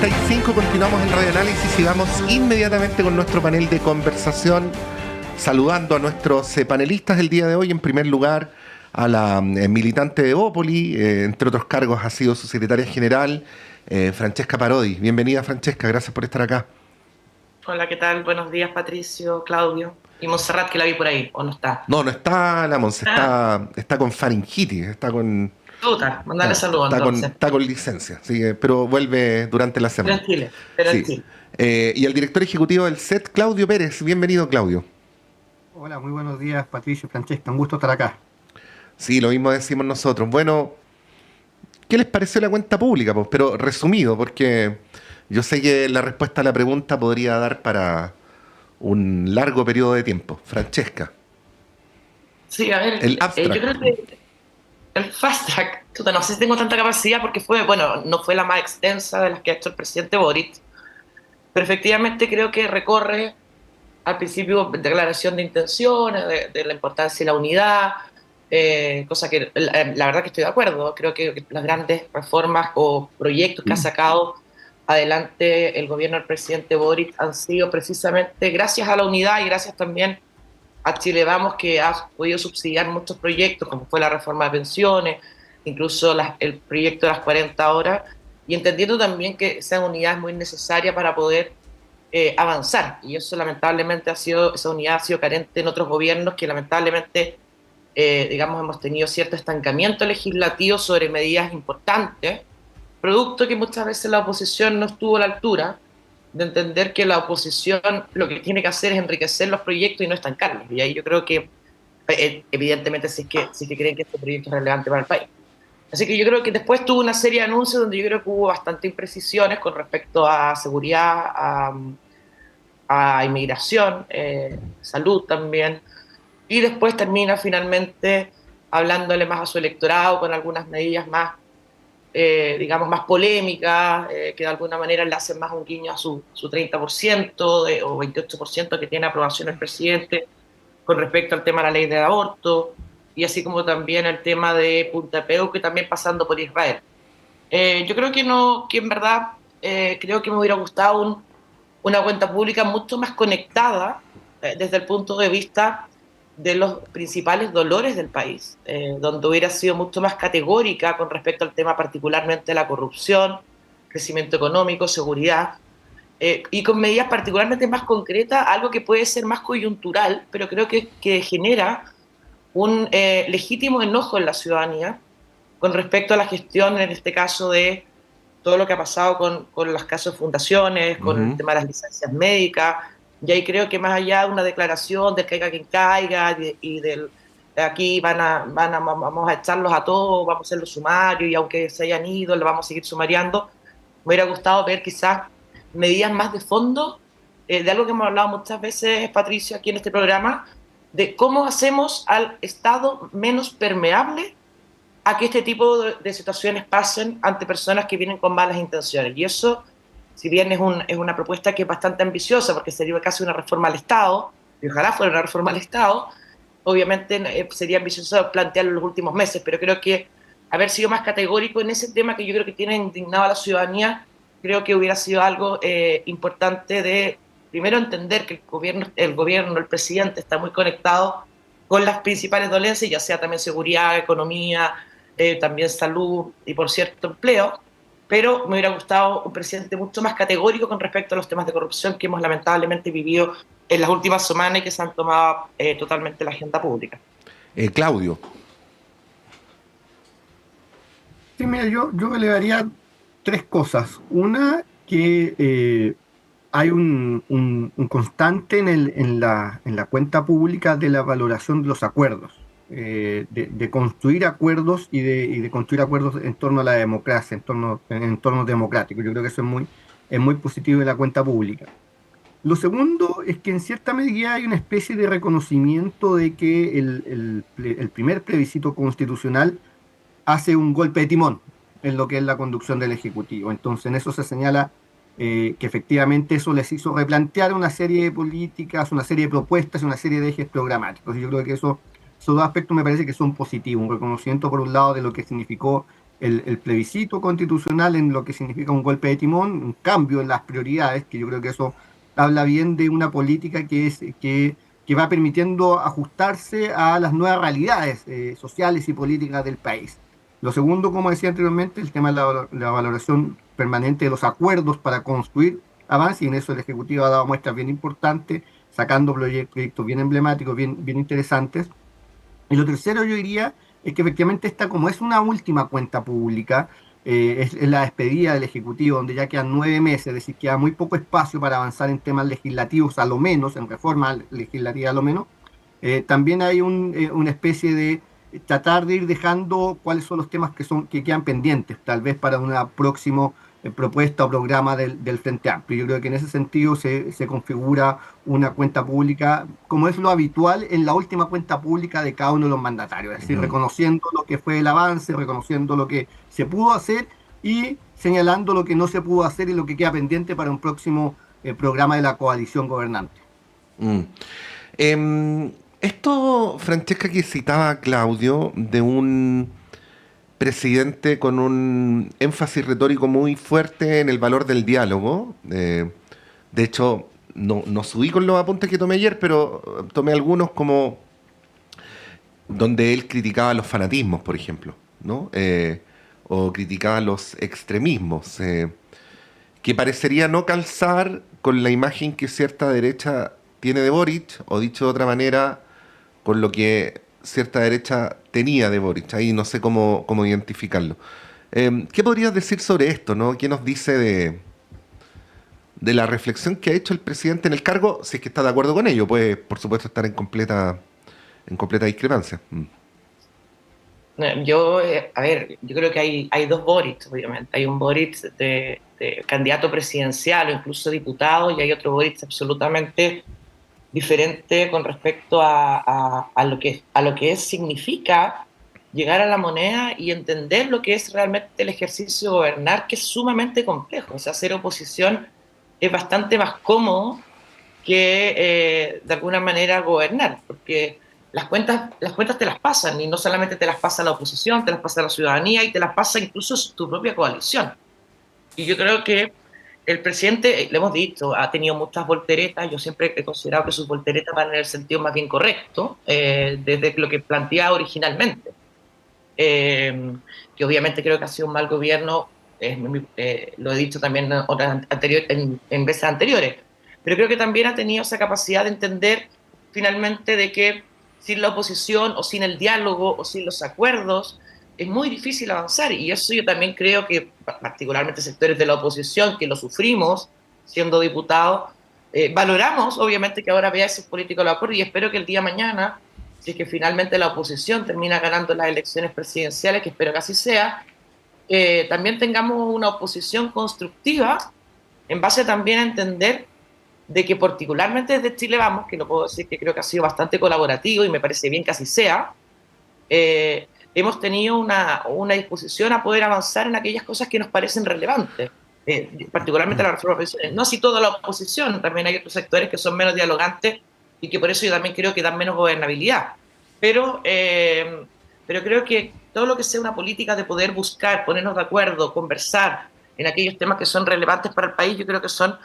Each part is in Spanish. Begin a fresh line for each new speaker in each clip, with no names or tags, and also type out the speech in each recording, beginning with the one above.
9:35, continuamos el radioanálisis y vamos inmediatamente con nuestro panel de conversación, saludando a nuestros panelistas del día de hoy. En primer lugar, a la militante de Evópoli, entre otros cargos ha sido su secretaria general, Francesca Parodi. Bienvenida, Francesca, gracias por estar acá.
Hola, ¿qué tal? Buenos días, Patricio, Claudio. Y Montserrat, que la vi por ahí, ¿o no está?
No está la Monse,
Ah,
está con faringitis, está con...
puta, mandale saludos entonces.
Está con licencia, sí, pero vuelve durante la
Pero
semana.
en Chile, pero en
Sí.
Chile.
Y el director ejecutivo del SET, Claudio Pérez. Bienvenido, Claudio.
Hola, muy buenos días, Patricio, Francesca, un gusto estar acá.
Sí, lo mismo decimos nosotros. Bueno, ¿qué les pareció la cuenta pública? Pues, pero resumido, porque yo sé que la respuesta a la pregunta podría dar para un largo periodo de tiempo. Francesca,
Sí, a ver,
el
yo
abstract.
creo que el fast track, chuta, no sé si tengo tanta capacidad porque fue, bueno, no fue la más extensa de las que ha hecho el presidente Boric, pero efectivamente creo que recorre al principio declaración de intenciones, de la importancia de la unidad, cosa que la verdad que estoy de acuerdo. Creo que las grandes reformas o proyectos que ha sacado adelante el gobierno del presidente Boric han sido precisamente gracias a la unidad y gracias también a Chile Vamos, que ha podido subsidiar muchos proyectos, como fue la reforma de pensiones, incluso el proyecto de las 40 horas, y entendiendo también que esa unidad es muy necesaria para poder avanzar. Y eso lamentablemente esa unidad ha sido carente en otros gobiernos que lamentablemente, digamos, hemos tenido cierto estancamiento legislativo sobre medidas importantes, producto que muchas veces la oposición no estuvo a la altura de entender que la oposición lo que tiene que hacer es enriquecer los proyectos y no estancarlos. Y ahí yo creo que, evidentemente, si es que creen que este proyecto es relevante para el país. Así que yo creo que después tuvo una serie de anuncios donde yo creo que hubo bastante imprecisiones con respecto a seguridad, a inmigración, salud también. Y después termina finalmente hablándole más a su electorado con algunas medidas más, digamos, más polémicas, que de alguna manera le hacen más un guiño a su 30% o 28% que tiene aprobación el presidente con respecto al tema de la ley de aborto, y así como también el tema de Punta Peuco, que también pasando por Israel. Yo creo que no, que en verdad creo que me hubiera gustado una cuenta pública mucho más conectada desde el punto de vista de los principales dolores del país, donde hubiera sido mucho más categórica con respecto al tema particularmente de la corrupción, crecimiento económico, seguridad, y con medidas particularmente más concretas, algo que puede ser más coyuntural, pero creo que genera un legítimo enojo en la ciudadanía con respecto a la gestión, en este caso, de todo lo que ha pasado con los casos de fundaciones, con el
Ujú.
tema de las licencias médicas. Y ahí creo que más allá de una declaración de caiga quien caiga y del de aquí vamos a echarlos a todos, vamos a hacer los sumarios y aunque se hayan ido, le vamos a seguir sumariando, me hubiera gustado ver quizás medidas más de fondo, de algo que hemos hablado muchas veces, Patricio, aquí en este programa, de cómo hacemos al Estado menos permeable a que este tipo de situaciones pasen ante personas que vienen con malas intenciones. Y eso, si bien es una propuesta que es bastante ambiciosa, porque sería casi una reforma al Estado, y ojalá fuera una reforma al Estado, obviamente sería ambicioso plantearlo en los últimos meses, pero creo que haber sido más categórico en ese tema que yo creo que tiene indignado a la ciudadanía, creo que hubiera sido algo importante de, primero, entender que el presidente está muy conectado con las principales dolencias, ya sea también seguridad, economía, también salud y, por cierto, empleo, pero me hubiera gustado un presidente mucho más categórico con respecto a los temas de corrupción que hemos lamentablemente vivido en las últimas semanas y que se han tomado totalmente la agenda pública.
Claudio.
Sí, mira, yo le daría tres cosas. Una, que hay un constante en la cuenta pública de la valoración de los acuerdos, de construir acuerdos y de construir acuerdos en torno a la democracia, en entornos democráticos. Yo creo que eso es muy positivo en la cuenta pública. Lo segundo es que en cierta medida hay una especie de reconocimiento de que el primer plebiscito constitucional hace un golpe de timón en lo que es la conducción del Ejecutivo. Entonces, en eso se señala que efectivamente eso les hizo replantear una serie de políticas, una serie de propuestas, una serie de ejes programáticos. Y yo creo que esos dos aspectos me parece que son positivos. Un reconocimiento, por un lado, de lo que significó el plebiscito constitucional en lo que significa un golpe de timón, un cambio en las prioridades, que yo creo que eso habla bien de una política que va permitiendo ajustarse a las nuevas realidades sociales y políticas del país. Lo segundo, como decía anteriormente, el tema de la valoración permanente de los acuerdos para construir avance, y en eso el Ejecutivo ha dado muestras bien importantes, sacando proyectos bien emblemáticos, bien interesantes. Y lo tercero, yo diría, es que efectivamente esta, como es una última cuenta pública, es la despedida del Ejecutivo, donde ya quedan 9 meses, es decir, queda muy poco espacio para avanzar en temas legislativos, a lo menos, en reforma legislativa a lo menos. También hay una especie de tratar de ir dejando cuáles son los temas que quedan pendientes, tal vez para una próxima propuesta o programa del Frente Amplio. Yo creo que en ese sentido se configura una cuenta pública, como es lo habitual en la última cuenta pública de cada uno de los mandatarios, es decir, reconociendo lo que fue el avance, reconociendo lo que se pudo hacer y señalando lo que no se pudo hacer y lo que queda pendiente para un próximo programa de la coalición gobernante.
Esto, Francesca, que citaba Claudio, de un presidente con un énfasis retórico muy fuerte en el valor del diálogo. De hecho, no subí con los apuntes que tomé ayer, pero tomé algunos como donde él criticaba los fanatismos, por ejemplo, ¿no? O criticaba los extremismos, que parecería no calzar con la imagen que cierta derecha tiene de Boric, o dicho de otra manera, con lo que cierta derecha tenía de Boric. Ahí no sé cómo identificarlo. ¿Qué podrías decir sobre esto, no? ¿Qué nos dice de la reflexión que ha hecho el presidente en el cargo? Si es que está de acuerdo con ello, puede, por supuesto, estar en completa discrepancia.
A ver, yo creo que hay dos Boric, obviamente. Hay un Boric de candidato presidencial o incluso diputado, y hay otro Boric absolutamente diferente con respecto a lo que significa llegar a la moneda y entender lo que es realmente el ejercicio de gobernar, que es sumamente complejo. O sea, hacer oposición es bastante más cómodo que de alguna manera gobernar, porque las cuentas te las pasan, y no solamente te las pasa la oposición, te las pasa la ciudadanía y te las pasa incluso tu propia coalición. Y yo creo que el presidente, le hemos dicho, ha tenido muchas volteretas. Yo siempre he considerado que sus volteretas van en el sentido más bien correcto, desde lo que planteaba originalmente. Que obviamente creo que ha sido un mal gobierno, lo he dicho también en veces anteriores, pero creo que también ha tenido esa capacidad de entender finalmente de que sin la oposición o sin el diálogo o sin los acuerdos es muy difícil avanzar, y eso yo también creo que particularmente sectores de la oposición que lo sufrimos siendo diputados, valoramos obviamente que ahora vea esos políticos los acuerdos, y espero que el día de mañana, si es que finalmente la oposición termina ganando las elecciones presidenciales, que espero que así sea, también tengamos una oposición constructiva en base también a entender de que particularmente desde Chile Vamos, que lo puedo decir que creo que ha sido bastante colaborativo y me parece bien que así sea, hemos tenido una disposición a poder avanzar en aquellas cosas que nos parecen relevantes, particularmente la reforma de pensiones. No así toda la oposición, también hay otros sectores que son menos dialogantes y que por eso yo también creo que dan menos gobernabilidad. Pero creo que todo lo que sea una política de poder buscar, ponernos de acuerdo, conversar en aquellos temas que son relevantes para el país, yo creo que son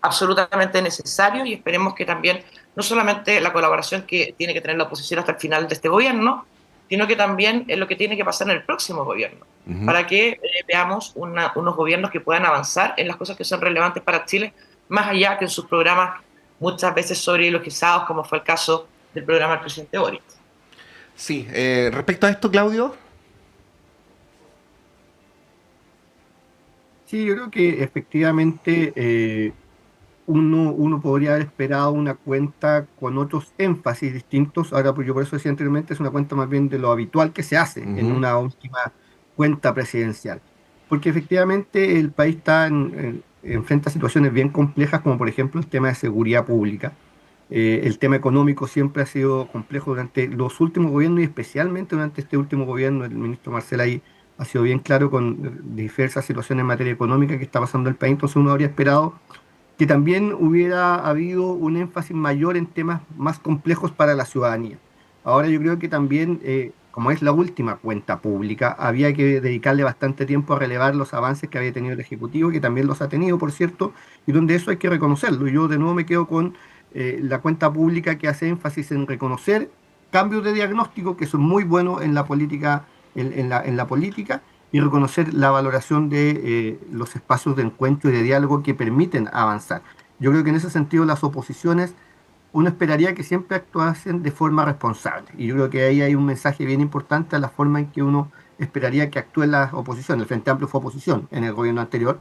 absolutamente necesarios, y esperemos que también, no solamente la colaboración que tiene que tener la oposición hasta el final de este gobierno, sino que también es lo que tiene que pasar en el próximo gobierno, para que veamos unos gobiernos que puedan avanzar en las cosas que son relevantes para Chile, más allá que en sus programas muchas veces sobreideologizados, como fue el caso del programa del presidente Boric.
Sí, respecto a esto, Claudio.
Sí, yo creo que efectivamente uno podría haber esperado una cuenta con otros énfasis distintos. Ahora, pues yo por eso decía anteriormente, es una cuenta más bien de lo habitual que se hace en una última cuenta presidencial. Porque efectivamente el país enfrenta situaciones bien complejas, como por ejemplo el tema de seguridad pública. El tema económico siempre ha sido complejo durante los últimos gobiernos, y especialmente durante este último gobierno. El ministro Marcel ahí ha sido bien claro con diversas situaciones en materia económica que está pasando el país. Entonces uno habría esperado que también hubiera habido un énfasis mayor en temas más complejos para la ciudadanía. Ahora yo creo que también como es la última cuenta pública, había que dedicarle bastante tiempo a relevar los avances que había tenido el Ejecutivo, que también los ha tenido, por cierto, y donde eso hay que reconocerlo. Y yo de nuevo me quedo con la cuenta pública que hace énfasis en reconocer cambios de diagnóstico que son muy buenos en la política, en la política, y reconocer la valoración de los espacios de encuentro y de diálogo que permiten avanzar. Yo creo que en ese sentido las oposiciones uno esperaría que siempre actuasen de forma responsable. Y yo creo que ahí hay un mensaje bien importante a la forma en que uno esperaría que actúen las oposiciones. El Frente Amplio fue oposición en el gobierno anterior.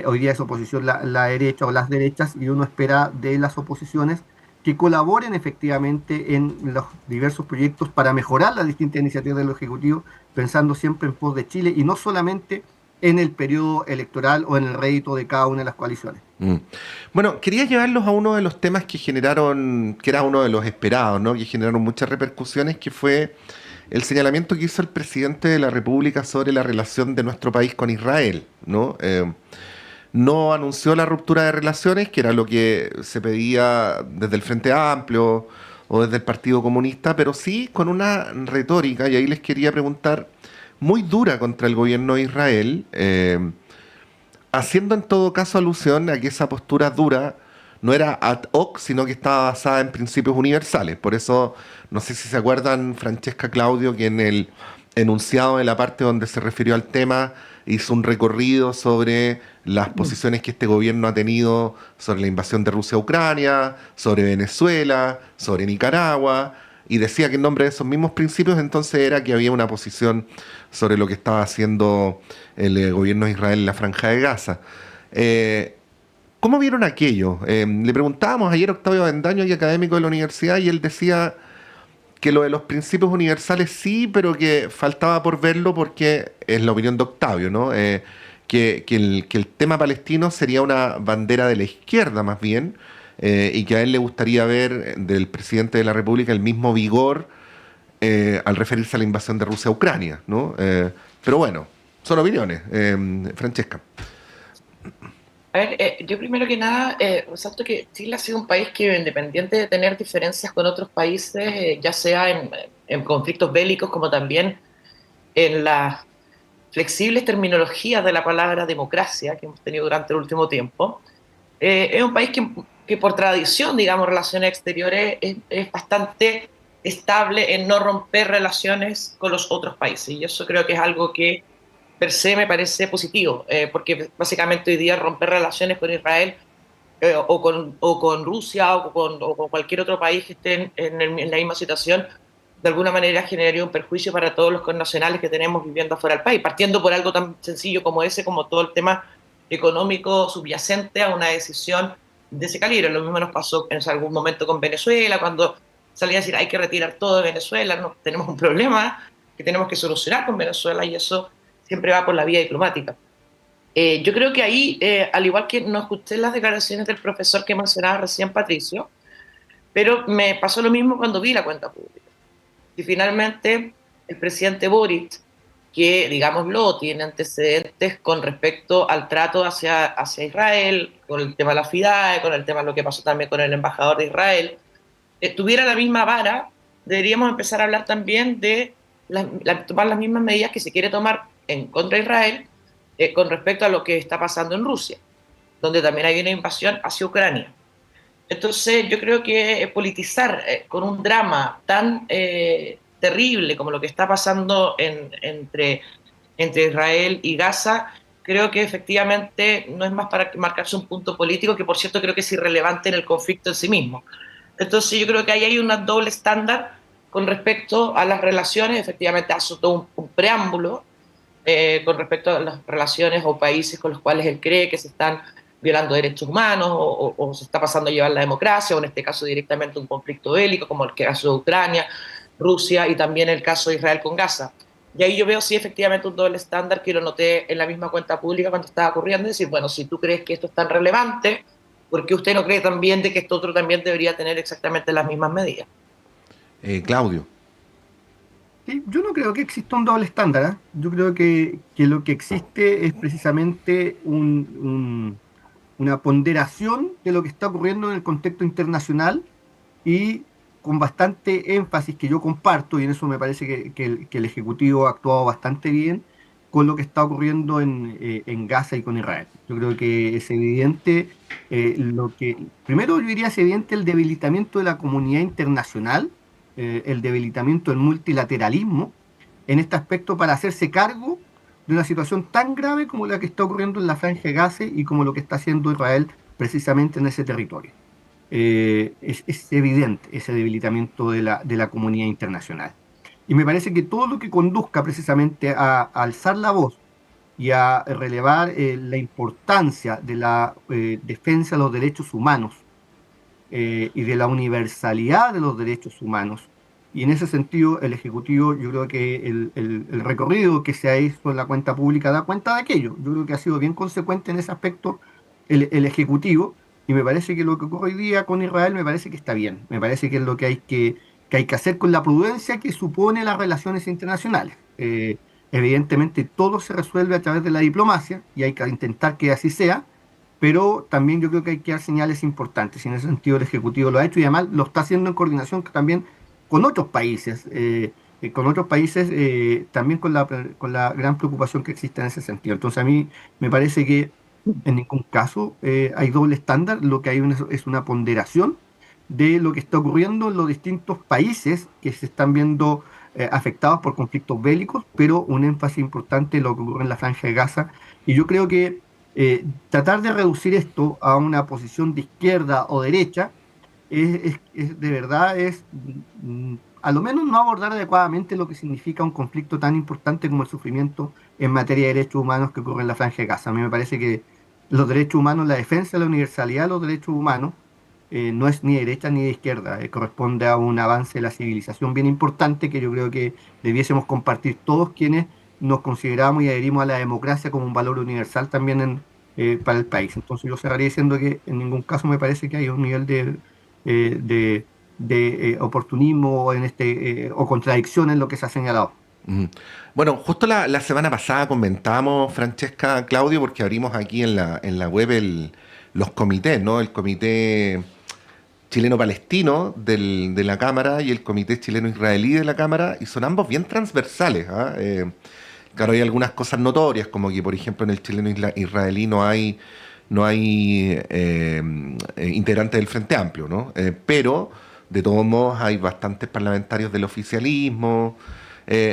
Hoy día es oposición la derecha o las derechas, y uno espera de las oposiciones que colaboren efectivamente en los diversos proyectos para mejorar las distintas iniciativas del Ejecutivo, pensando siempre en pos de Chile y no solamente en el periodo electoral o en el rédito de cada una de las coaliciones.
Bueno, quería llevarlos a uno de los temas que generaron, que era uno de los esperados, ¿no? Que generaron muchas repercusiones, que fue el señalamiento que hizo el presidente de la República sobre la relación de nuestro país con Israel, ¿no? No anunció la ruptura de relaciones, que era lo que se pedía desde el Frente Amplio o desde el Partido Comunista, pero sí con una retórica, y ahí les quería preguntar, muy dura contra el gobierno de Israel, haciendo en todo caso alusión a que esa postura dura no era ad hoc, sino que estaba basada en principios universales. Por eso, no sé si se acuerdan, Francesca Claudio, que en el enunciado de la parte donde se refirió al tema, hizo un recorrido sobre las posiciones que este gobierno ha tenido sobre la invasión de Rusia a Ucrania, sobre Venezuela, sobre Nicaragua, y decía que en nombre de esos mismos principios entonces era que había una posición sobre lo que estaba haciendo el gobierno de Israel en la Franja de Gaza. ¿Cómo vieron aquello? Le preguntábamos ayer a Octavio Avendaño, y académico de la universidad, y él decía que lo de los principios universales sí, pero que faltaba por verlo porque es la opinión de Octavio, ¿no? Que el tema palestino sería una bandera de la izquierda más bien, y que a él le gustaría ver del presidente de la República el mismo vigor al referirse a la invasión de Rusia a Ucrania, ¿no? Pero bueno, son opiniones. Francesca.
A ver, yo primero que nada resalto que Chile ha sido un país que, independiente de tener diferencias con otros países, ya sea en conflictos bélicos como también en las flexibles terminologías de la palabra democracia que hemos tenido durante el último tiempo, es un país que por tradición, digamos, relaciones exteriores, es bastante estable en no romper relaciones con los otros países. Y eso creo que es algo que per se me parece positivo, porque básicamente hoy día romper relaciones con Israel o con Rusia o con cualquier otro país que esté en la misma situación, de alguna manera generaría un perjuicio para todos los connacionales que tenemos viviendo afuera del país, partiendo por algo tan sencillo como ese, como todo el tema económico subyacente a una decisión de ese calibre. Lo mismo nos pasó en algún momento con Venezuela, cuando salía a decir hay que retirar todo de Venezuela, no, tenemos un problema que tenemos que solucionar con Venezuela, y eso siempre va por la vía diplomática. Yo creo que ahí, al igual que no escuché las declaraciones del profesor que mencionaba recién Patricio, pero me pasó lo mismo cuando vi la cuenta pública. Y finalmente el presidente Boric, que digámoslo, tiene antecedentes con respecto al trato hacia Israel, con el tema de la FIDAE, con el tema de lo que pasó también con el embajador de Israel, tuviera la misma vara, deberíamos empezar a hablar también de tomar las mismas medidas que se quiere tomar en contra de Israel con respecto a lo que está pasando en Rusia, donde también hay una invasión hacia Ucrania. Entonces yo creo que politizar con un drama tan terrible como lo que está pasando entre Israel y Gaza, creo que efectivamente no es más para marcarse un punto político, que por cierto creo que es irrelevante en el conflicto en sí mismo. Entonces yo creo que ahí hay un doble estándar con respecto a las relaciones. Efectivamente hace todo un preámbulo con respecto a las relaciones o países con los cuales él cree que se están violando derechos humanos o se está pasando a llevar la democracia, o en este caso directamente un conflicto bélico como el caso de Ucrania, Rusia, y también el caso de Israel con Gaza. Y ahí yo veo sí efectivamente un doble estándar que lo noté en la misma cuenta pública cuando estaba ocurriendo, es decir, bueno, si tú crees que esto es tan relevante, ¿por qué usted no cree también de que esto otro también debería tener exactamente las mismas medidas?
Claudio.
Sí, yo no creo que exista un doble estándar, ¿eh? Yo creo que lo que existe es precisamente una ponderación de lo que está ocurriendo en el contexto internacional, y con bastante énfasis que yo comparto, y en eso me parece que el Ejecutivo ha actuado bastante bien con lo que está ocurriendo en Gaza y con Israel. Yo creo que es evidente primero yo diría es evidente el debilitamiento de la comunidad internacional, el debilitamiento del multilateralismo en este aspecto para hacerse cargo de una situación tan grave como la que está ocurriendo en la Franja de Gaza y como lo que está haciendo Israel precisamente en ese territorio. Es evidente ese debilitamiento de la comunidad internacional. Y me parece que todo lo que conduzca precisamente a alzar la voz y a relevar la importancia de la defensa de los derechos humanos y de la universalidad de los derechos humanos. Y en ese sentido, el Ejecutivo, yo creo que el recorrido que se ha hecho en la cuenta pública da cuenta de aquello. Yo creo que ha sido bien consecuente en ese aspecto el Ejecutivo, y me parece que lo que ocurre hoy día con Israel me parece que está bien. Me parece que es lo que hay que hacer con la prudencia que supone las relaciones internacionales. Evidentemente, todo se resuelve a través de la diplomacia y hay que intentar que así sea, pero también yo creo que hay que dar señales importantes y en ese sentido el Ejecutivo lo ha hecho y además lo está haciendo en coordinación también con otros países también con la gran preocupación que existe en ese sentido. Entonces a mí me parece que en ningún caso hay doble estándar, lo que hay es una ponderación de lo que está ocurriendo en los distintos países que se están viendo afectados por conflictos bélicos, pero un énfasis importante en lo que ocurre en la Franja de Gaza. Y yo creo que tratar de reducir esto a una posición de izquierda o derecha de verdad a lo menos no abordar adecuadamente lo que significa un conflicto tan importante como el sufrimiento en materia de derechos humanos que ocurre en la Franja de Gaza. A mí me parece que los derechos humanos, la defensa de la universalidad de los derechos humanos, no es ni de derecha ni de izquierda, corresponde a un avance de la civilización bien importante que yo creo que debiésemos compartir todos quienes nos consideramos y adherimos a la democracia como un valor universal también para el país. Entonces yo cerraría diciendo que en ningún caso me parece que hay un nivel de oportunismo o contradicción en lo que se ha señalado.
Mm. Bueno, justo la semana pasada comentamos, Francesca, Claudio, porque abrimos aquí en la web los comités, ¿no? El comité chileno-palestino de la Cámara y el comité chileno-israelí de la Cámara, y son ambos bien transversales, ¿ah? Claro, hay algunas cosas notorias, como que, por ejemplo, en el chileno-israelí no hay integrantes del Frente Amplio, ¿no? Pero, de todos modos, hay bastantes parlamentarios del oficialismo.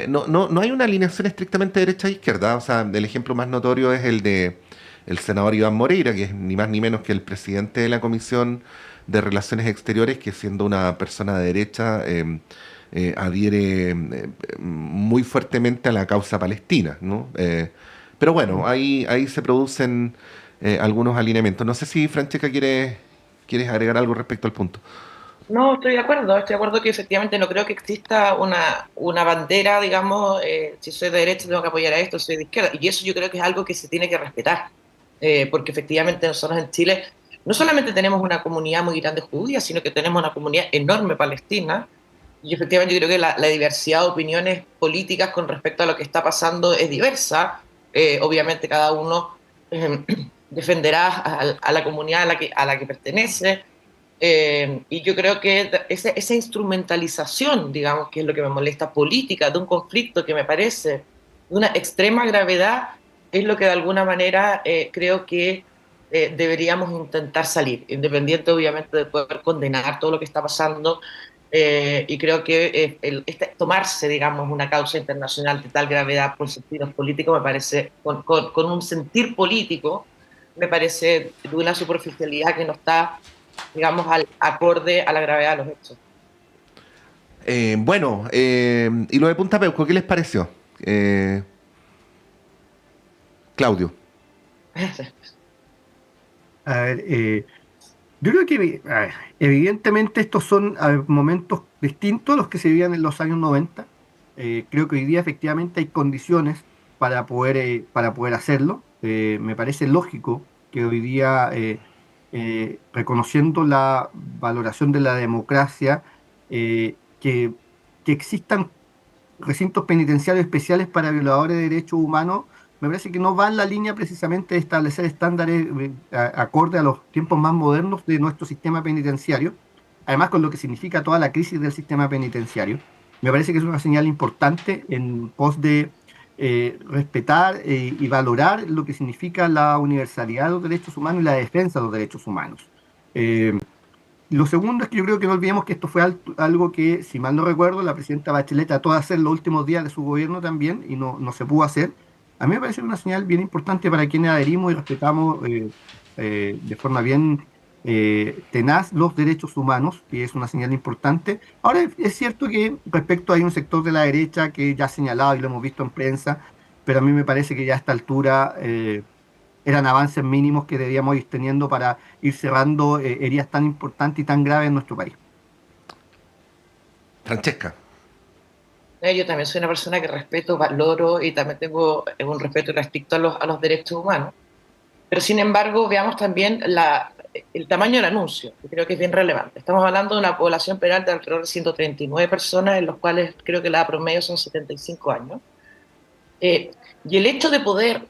No hay una alineación estrictamente derecha e izquierda. O sea, el ejemplo más notorio es el de el senador Iván Moreira, que es ni más ni menos que el presidente de la Comisión de Relaciones Exteriores, que siendo una persona de derecha adhiere muy fuertemente a la causa palestina, ¿no? Pero bueno, ahí se producen algunos alineamientos. No sé si Francesca quieres agregar algo respecto al punto.
No, estoy de acuerdo que efectivamente no creo que exista una bandera, digamos, si soy de derecha tengo que apoyar a esto, soy de izquierda, y eso yo creo que es algo que se tiene que respetar, porque efectivamente nosotros en Chile no solamente tenemos una comunidad muy grande judía, sino que tenemos una comunidad enorme palestina, y efectivamente yo creo que la diversidad de opiniones políticas con respecto a lo que está pasando es diversa. Obviamente cada uno defenderá a la comunidad a la que pertenece. Y yo creo que esa instrumentalización, digamos, que es lo que me molesta, política, de un conflicto que me parece de una extrema gravedad, es lo que de alguna manera creo que deberíamos intentar salir, independiente obviamente de poder condenar todo lo que está pasando. Y creo que tomarse, digamos, una causa internacional de tal gravedad por sentidos políticos, me parece, con un sentir político, me parece de una superficialidad que no está, digamos, acorde a la gravedad de los hechos.
Bueno, y lo de Punta Peuco, ¿qué les pareció? Claudio.
A ver, yo creo que a ver, evidentemente estos son momentos distintos a los que se vivían en los años 90. Creo que hoy día efectivamente hay condiciones para poder hacerlo. Me parece lógico que hoy día, reconociendo la valoración de la democracia, que existan recintos penitenciarios especiales para violadores de derechos humanos. Me parece que no va en la línea precisamente de establecer estándares acorde a los tiempos más modernos de nuestro sistema penitenciario. además con lo que significa toda la crisis del sistema penitenciario. Me parece que es una señal importante en pos de respetar y valorar lo que significa la universalidad de los derechos humanos y la defensa de los derechos humanos. Eh, lo segundo es que yo creo que no olvidemos que esto fue algo que, si mal no recuerdo, la presidenta Bachelet trató de hacer los últimos días de su gobierno también y no se pudo hacer. A mí me parece una señal bien importante para quienes adherimos y respetamos de forma bien tenaz los derechos humanos, y es una señal importante. Ahora, es cierto que respecto hay un sector de la derecha que ya ha señalado y lo hemos visto en prensa, pero a mí me parece que ya a esta altura eran avances mínimos que debíamos ir teniendo para ir cerrando heridas tan importantes y tan graves en nuestro país.
Francesca.
Yo también soy una persona que respeto, valoro y también tengo un respeto respecto a los derechos humanos. Pero sin embargo, veamos también el tamaño del anuncio, que creo que es bien relevante. Estamos hablando de una población penal de alrededor de 139 personas, en los cuales creo que la promedio son 75 años. Y el hecho de poder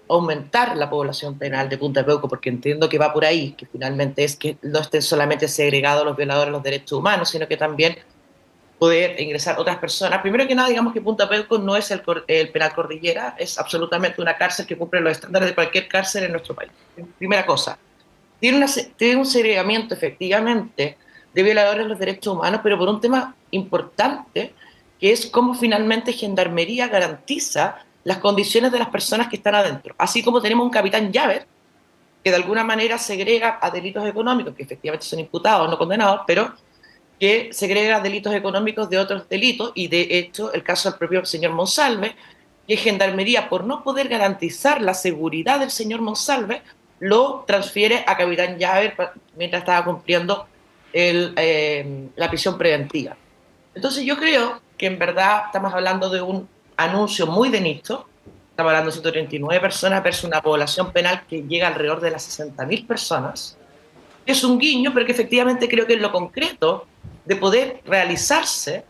aumentar la población penal de Punta Peuco, porque entiendo que va por ahí, que finalmente es que no estén solamente segregados los violadores de los derechos humanos, sino que también poder ingresar otras personas. Primero que nada, digamos que Punta Peuco no es el penal Cordillera, es absolutamente una cárcel que cumple los estándares de cualquier cárcel en nuestro país. Primera cosa. Tiene un segregamiento, efectivamente, de violadores de los derechos humanos, pero por un tema importante, que es cómo finalmente Gendarmería garantiza las condiciones de las personas que están adentro. Así como tenemos un capitán llave, que de alguna manera segrega a delitos económicos, que efectivamente son imputados, no condenados, pero que segrega delitos económicos de otros delitos, y de hecho el caso del propio señor Monsalve, que Gendarmería, por no poder garantizar la seguridad del señor Monsalve, lo transfiere a capitán Llaver mientras estaba cumpliendo la prisión preventiva. Entonces yo creo que en verdad estamos hablando de un anuncio muy de nicho. Estamos hablando de 139 personas versus una población penal que llega alrededor de las 60.000 personas. Es un guiño, pero que efectivamente creo que en lo concreto de poder realizarse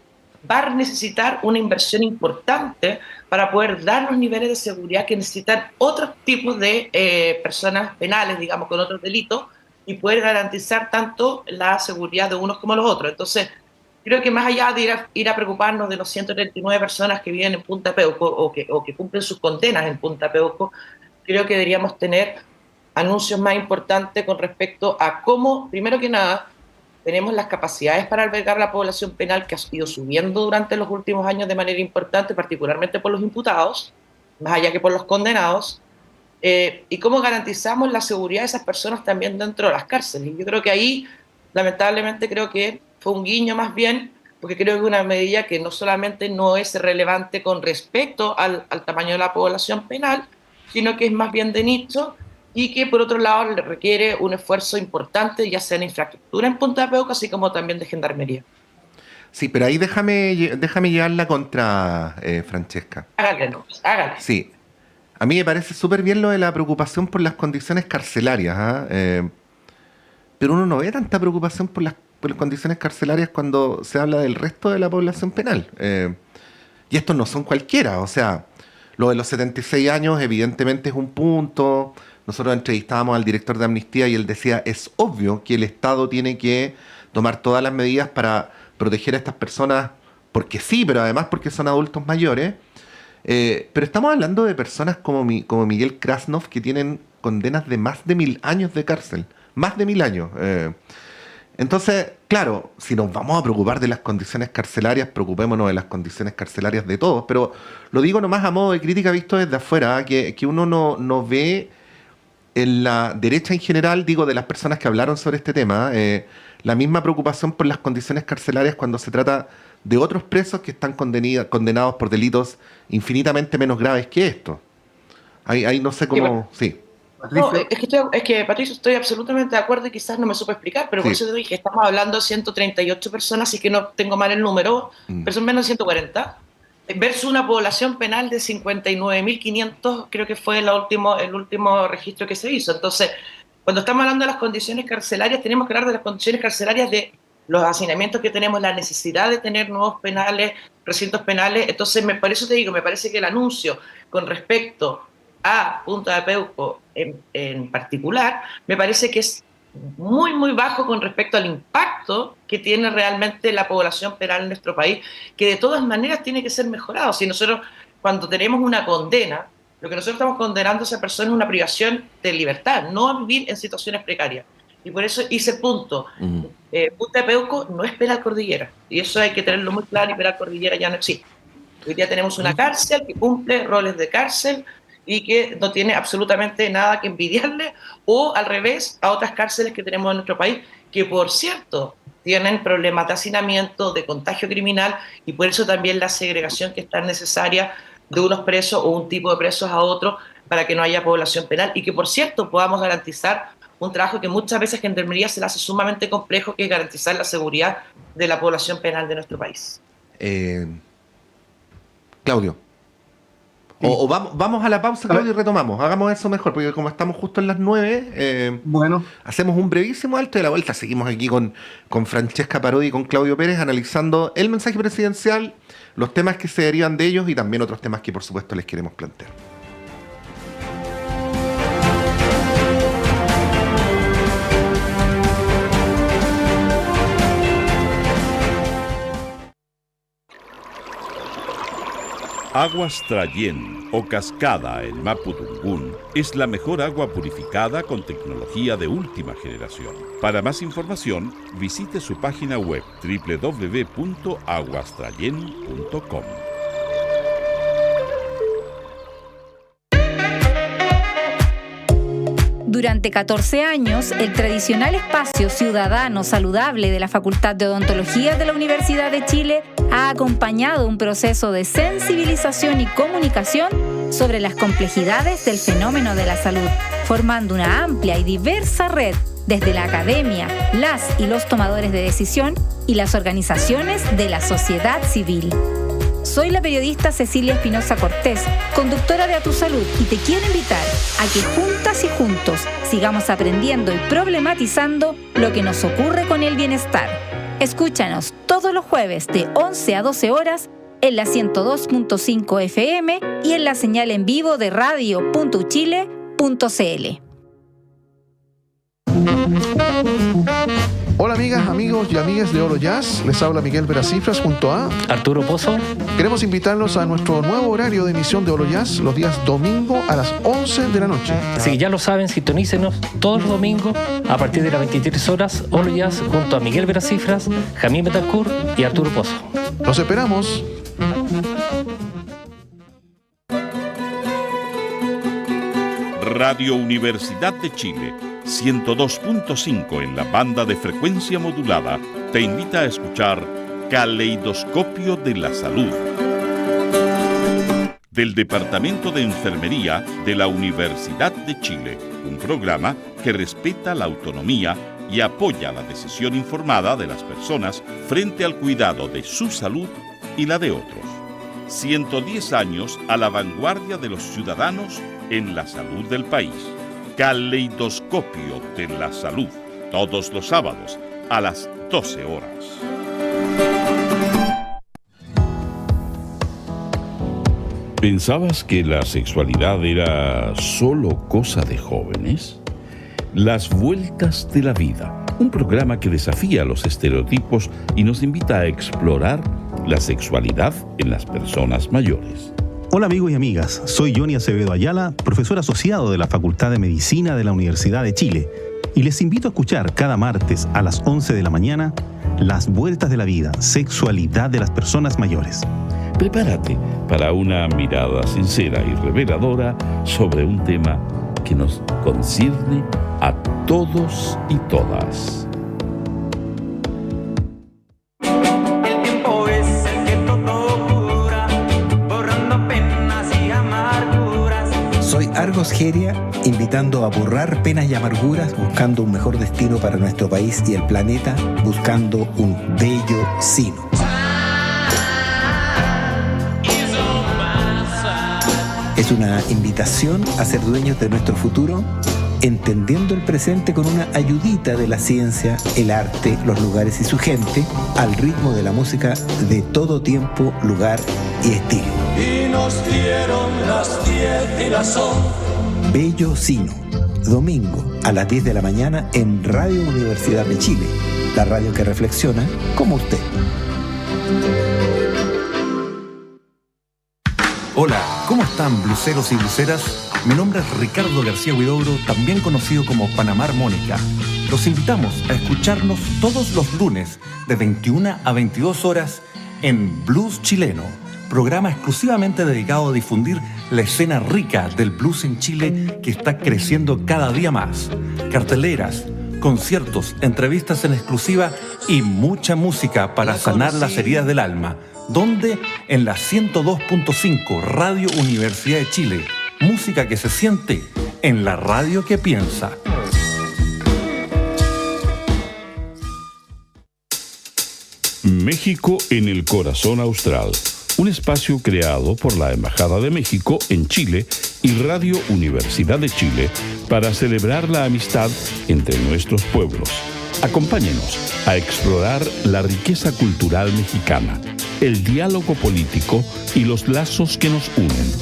va a necesitar una inversión importante para poder dar los niveles de seguridad que necesitan otros tipos de personas penales, digamos, con otros delitos, y poder garantizar tanto la seguridad de unos como los otros. Entonces, creo que más allá de ir a preocuparnos de los 139 personas que viven en Punta Peuco o que cumplen sus condenas en Punta Peuco, creo que deberíamos tener anuncios más importantes con respecto a cómo, primero que nada, tenemos las capacidades para albergar la población penal, que ha ido subiendo durante los últimos años de manera importante, particularmente por los imputados, más allá que por los condenados, y cómo garantizamos la seguridad de esas personas también dentro de las cárceles. Y yo creo que ahí, lamentablemente, creo que fue un guiño más bien, porque creo que es una medida que no solamente no es relevante con respecto al tamaño de la población penal, sino que es más bien de nicho, y que por otro lado le requiere un esfuerzo importante, ya sea en infraestructura en Punta Peuco, así como también de Gendarmería.
Sí, pero ahí déjame llevarla contra Francesca.
Hágale, no, hágale.
Sí, a mí me parece súper bien lo de la preocupación por las condiciones carcelarias, ¿ah? Pero uno no ve tanta preocupación por las condiciones carcelarias cuando se habla del resto de la población penal. Y estos no son cualquiera, o sea, lo de los 76 años evidentemente es un punto. Nosotros entrevistábamos al director de Amnistía y él decía, es obvio que el Estado tiene que tomar todas las medidas para proteger a estas personas, porque sí, pero además porque son adultos mayores. Pero estamos hablando de personas como Miguel Krasnov, que tienen condenas de más de 1000 años de cárcel. Más de 1000 años. Entonces, claro, si nos vamos a preocupar de las condiciones carcelarias, preocupémonos de las condiciones carcelarias de todos. Pero lo digo nomás a modo de crítica visto desde afuera, que uno no ve en la derecha en general, digo, de las personas que hablaron sobre este tema, la misma preocupación por las condiciones carcelarias cuando se trata de otros presos que están condenados por delitos infinitamente menos graves que esto. Ahí no sé cómo... Sí.
No, Patricio, estoy absolutamente de acuerdo y quizás no me supe explicar, pero por eso te dije, estamos hablando de 138 personas, así que no tengo mal el número, pero son menos de 140, versus una población penal de 59.500, creo que fue el último registro que se hizo. Entonces, cuando estamos hablando de las condiciones carcelarias, tenemos que hablar de las condiciones carcelarias de los hacinamientos que tenemos, la necesidad de tener nuevos penales, recintos penales. Entonces, por eso te digo, me parece que el anuncio con respecto a Punta de Peuco en particular, me parece que es muy, muy bajo con respecto al impacto que tiene realmente la población penal en nuestro país, que de todas maneras tiene que ser mejorado. Si nosotros, cuando tenemos una condena, lo que nosotros estamos condenando a esa persona es una privación de libertad, no a vivir en situaciones precarias. Y por eso hice punto. Punta de Peuco no es Peral Cordillera, y eso hay que tenerlo muy claro, y Peral Cordillera ya no existe. Hoy día tenemos una cárcel que cumple roles de cárcel y que no tiene absolutamente nada que envidiarle, o al revés, a otras cárceles que tenemos en nuestro país, que por cierto tienen problemas de hacinamiento, de contagio criminal, y por eso también la segregación que es tan necesaria de unos presos o un tipo de presos a otros, para que no haya población penal, y que por cierto podamos garantizar un trabajo que muchas veces Gendarmería se le hace sumamente complejo, que es garantizar la seguridad de la población penal de nuestro país.
Claudio. O vamos a la pausa, Claudio, y retomamos. Hagamos eso mejor, porque como estamos justo en las 9,
bueno,
hacemos un brevísimo alto y a la vuelta seguimos aquí con Francesca Parodi y con Claudio Pérez analizando el mensaje presidencial, los temas que se derivan de ellos y también otros temas que por supuesto les queremos plantear.
Aguas Trayén o Cascada en Mapudungún es la mejor agua purificada con tecnología de última generación. Para más información, visite su página web www.aguastrayen.com.
Durante 14 años, el tradicional espacio ciudadano saludable de la Facultad de Odontología de la Universidad de Chile ha acompañado un proceso de sensibilización y comunicación sobre las complejidades del fenómeno de la salud, formando una amplia y diversa red desde la academia, las y los tomadores de decisión y las organizaciones de la sociedad civil. Soy la periodista Cecilia Espinosa Cortés, conductora de A Tu Salud, y te quiero invitar a que juntas y juntos sigamos aprendiendo y problematizando lo que nos ocurre con el bienestar. Escúchanos todos los jueves de 11 a 12 horas en la 102.5 FM y en la señal en vivo de radio.uchile.cl.
Hola amigas, amigos y amigas de Olo Jazz, les habla Miguel Veracifras junto a
Arturo Pozo.
Queremos invitarlos a nuestro nuevo horario de emisión de Olo Jazz los días domingo a las 11 de la noche.
Así que ya lo saben, sintonícenos todos los domingos a partir de las 23 horas, Olo Jazz junto a Miguel Veracifras, Jamín Betancourt y Arturo Pozo.
Los esperamos.
Radio Universidad de Chile 102.5 en la banda de frecuencia modulada te invita a escuchar Caleidoscopio de la Salud del Departamento de Enfermería de la Universidad de Chile, un programa que respeta la autonomía y apoya la decisión informada de las personas frente al cuidado de su salud y la de otros. 110 años a la vanguardia de los ciudadanos en la salud del país. Caleidoscopio de la Salud, todos los sábados a las 12 horas. ¿Pensabas que la sexualidad era solo cosa de jóvenes? Las Vueltas de la Vida, un programa que desafía los estereotipos y nos invita a explorar la sexualidad en las personas mayores.
Hola amigos y amigas, soy Johnny Acevedo Ayala, profesor asociado de la Facultad de Medicina de la Universidad de Chile, y les invito a escuchar cada martes a las 11 de la mañana Las Vueltas de la Vida, sexualidad de las personas mayores.
Prepárate para una mirada sincera y reveladora sobre un tema que nos concierne a todos y todas.
Argos Geria, invitando a borrar penas y amarguras, buscando un mejor destino para nuestro país y el planeta, buscando un bello sino. Es una invitación a ser dueños de nuestro futuro, entendiendo el presente con una ayudita de la ciencia, el arte, los lugares y su gente, al ritmo de la música de todo tiempo, lugar y estilo.
Y nos dieron las 10 y las 11.
Bello Sino, domingo a las 10 de la mañana en Radio Universidad de Chile, la radio que reflexiona como usted.
Hola, ¿cómo están, bluseros y bluseras? Mi nombre es Ricardo García Huidobro, también conocido como Panamá Armónica. Los invitamos a escucharnos todos los lunes de 21 a 22 horas en Blues Chileno, programa exclusivamente dedicado a difundir la escena rica del blues en Chile que está creciendo cada día más. Carteleras, conciertos, entrevistas en exclusiva y mucha música para sanar las heridas del alma. ¿Dónde? En la 102.5 Radio Universidad de Chile. Música que se siente en la radio que piensa.
México en el corazón austral. Un espacio creado por la Embajada de México en Chile y Radio Universidad de Chile para celebrar la amistad entre nuestros pueblos. Acompáñenos a explorar la riqueza cultural mexicana, el diálogo político y los lazos que nos unen.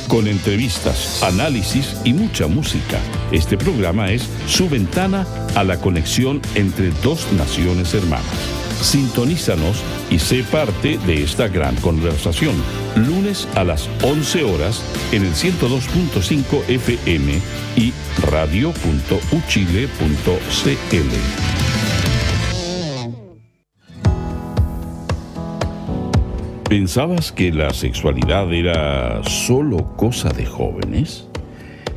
Con entrevistas, análisis y mucha música, este programa es su ventana a la conexión entre dos naciones hermanas. Sintonízanos y sé parte de esta gran conversación. Lunes a las 11 horas en el 102.5 FM y radio.uchile.cl. ¿Pensabas que la sexualidad era solo cosa de jóvenes?